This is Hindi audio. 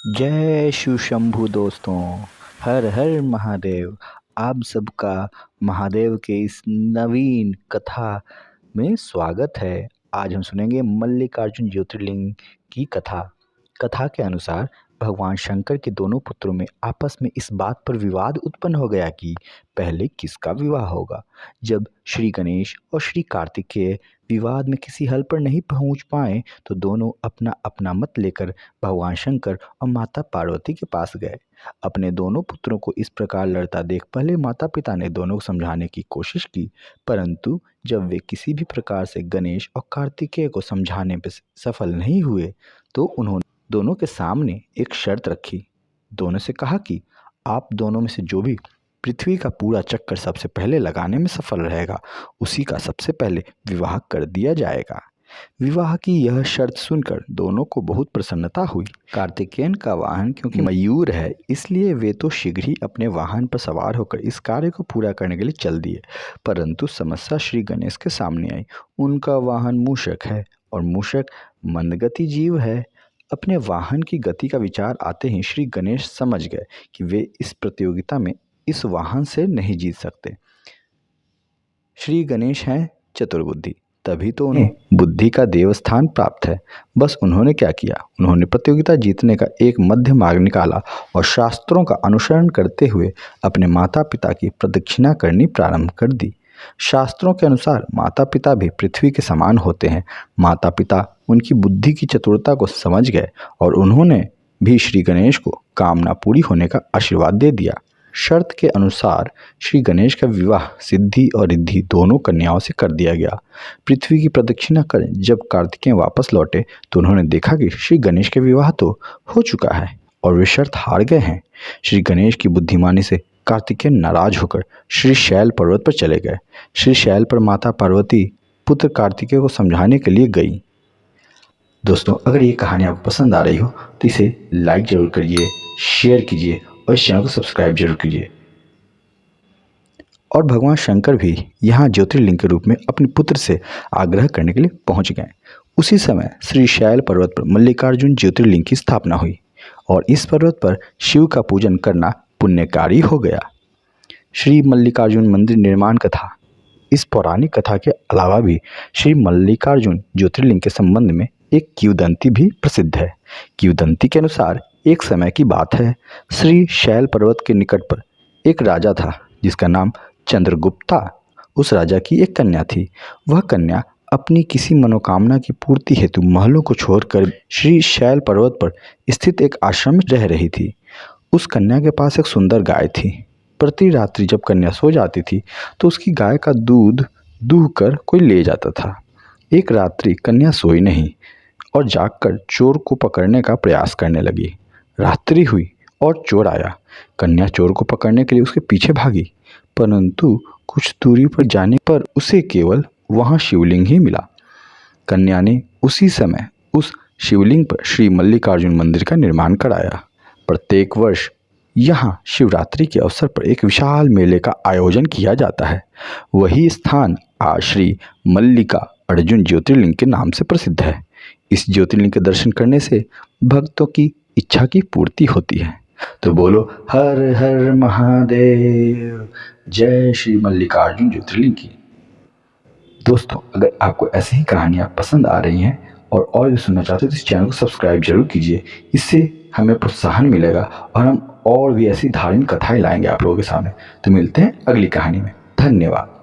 जय शिव शंभु दोस्तों। हर हर महादेव। आप सबका महादेव के इस नवीन कथा में स्वागत है। आज हम सुनेंगे मल्लिकार्जुन ज्योतिर्लिंग की कथा। कथा के अनुसार भगवान शंकर के दोनों पुत्रों में आपस में इस बात पर विवाद उत्पन्न हो गया कि पहले किसका विवाह होगा। जब श्री गणेश और श्री कार्तिकेय विवाद में किसी हल पर नहीं पहुंच पाए तो दोनों अपना अपना मत लेकर भगवान शंकर और माता पार्वती के पास गए। अपने दोनों पुत्रों को इस प्रकार लड़ता देख पहले माता पिता ने दोनों को समझाने की कोशिश की, परंतु जब वे किसी भी प्रकार से गणेश और कार्तिकेय को समझाने में सफल नहीं हुए तो उन्होंने दोनों के सामने एक शर्त रखी। दोनों से कहा कि आप दोनों में से जो भी पृथ्वी का पूरा चक्कर सबसे पहले लगाने में सफल रहेगा उसी का सबसे पहले विवाह कर दिया जाएगा। विवाह की यह शर्त सुनकर दोनों को बहुत प्रसन्नता हुई। कार्तिकेयन का वाहन क्योंकि मयूर है इसलिए वे तो शीघ्र ही अपने वाहन पर सवार होकर इस कार्य को पूरा करने के लिए चल दिए, परंतु समस्या श्री गणेश के सामने आई। उनका वाहन मूषक है और मूषक मंदगति जीव है। अपने वाहन की गति का विचार आते ही श्री गणेश समझ गए कि वे इस प्रतियोगिता में इस वाहन से नहीं जीत सकते। श्री गणेश हैं चतुर्बुद्धि, तभी तो उन्हें बुद्धि का देवस्थान प्राप्त है। बस उन्होंने क्या किया, उन्होंने प्रतियोगिता जीतने का एक मध्य मार्ग निकाला और शास्त्रों का अनुसरण करते हुए अपने माता पिता की प्रदक्षिणा करनी प्रारंभ कर दी। शास्त्रों के अनुसार माता पिता भी पृथ्वी के समान होते हैं। माता पिता उनकी बुद्धि की चतुरता को समझ गए और उन्होंने भी श्री गणेश को कामना पूरी होने का आशीर्वाद दे दिया। शर्त के अनुसार श्री गणेश का विवाह सिद्धि और रिद्धि दोनों कन्याओं से कर दिया गया। पृथ्वी की प्रदक्षिणा कर जब कार्तिकेय वापस लौटे तो उन्होंने देखा कि श्री गणेश का विवाह तो हो चुका है और वे शर्त हार गए हैं। श्री गणेश की बुद्धिमानी से कार्तिकेय नाराज होकर श्री शैल पर्वत पर चले गए। श्री शैल पर माता पार्वती पुत्र कार्तिकेय को समझाने के लिए गई। दोस्तों, अगर ये कहानी आपको पसंद आ रही हो तो इसे लाइक जरूर करिए, शेयर कीजिए और इस चैनल को सब्सक्राइब जरूर कीजिए। और भगवान शंकर भी यहाँ ज्योतिर्लिंग के रूप में अपने पुत्र से आग्रह करने के लिए पहुँच गए। उसी समय श्री शैल पर्वत पर मल्लिकार्जुन ज्योतिर्लिंग की स्थापना हुई और इस पर्वत पर शिव का पूजन करना पुण्यकारी हो गया। श्री मल्लिकार्जुन मंदिर निर्माण कथा। इस पौराणिक कथा के अलावा भी श्री मल्लिकार्जुन ज्योतिर्लिंग के संबंध में एक किंवदंती भी प्रसिद्ध है। किंवदंती के अनुसार एक समय की बात है, श्री शैल पर्वत के निकट पर एक राजा था जिसका नाम चंद्रगुप्ता। उस राजा की एक कन्या थी। वह कन्या अपनी किसी मनोकामना की पूर्ति हेतु महलों को छोड़कर श्री शैल पर्वत पर स्थित एक आश्रम में रह रही थी। उस कन्या के पास एक सुंदर गाय थी। प्रति रात्रि जब कन्या सो जाती थी तो उसकी गाय का दूध दूह कर कोई ले जाता था। एक रात्रि कन्या सोई नहीं और जागकर चोर को पकड़ने का प्रयास करने लगी। रात्रि हुई और चोर आया। कन्या चोर को पकड़ने के लिए उसके पीछे भागी, परंतु कुछ दूरी पर जाने पर उसे केवल वहां शिवलिंग ही मिला। कन्या ने उसी समय उस शिवलिंग पर श्री मल्लिकार्जुन मंदिर का निर्माण कराया। प्रत्येक वर्ष यहाँ शिवरात्रि के अवसर पर एक विशाल मेले का आयोजन किया जाता है। वही स्थान आज श्री मल्लिका अर्जुन ज्योतिर्लिंग के नाम से प्रसिद्ध है। इस ज्योतिर्लिंग के दर्शन करने से भक्तों की इच्छा की पूर्ति होती है। तो बोलो हर हर महादेव, जय श्री मल्लिकार्जुन ज्योतिर्लिंग की। दोस्तों, अगर आपको ऐसी ही कहानियाँ पसंद आ रही हैं और भी सुनना चाहते हो तो इस चैनल को सब्सक्राइब जरूर कीजिए। इससे हमें प्रोत्साहन मिलेगा और हम और भी ऐसी धार्मिक कथाएं लाएंगे आप लोगों के सामने। तो मिलते हैं अगली कहानी में। धन्यवाद।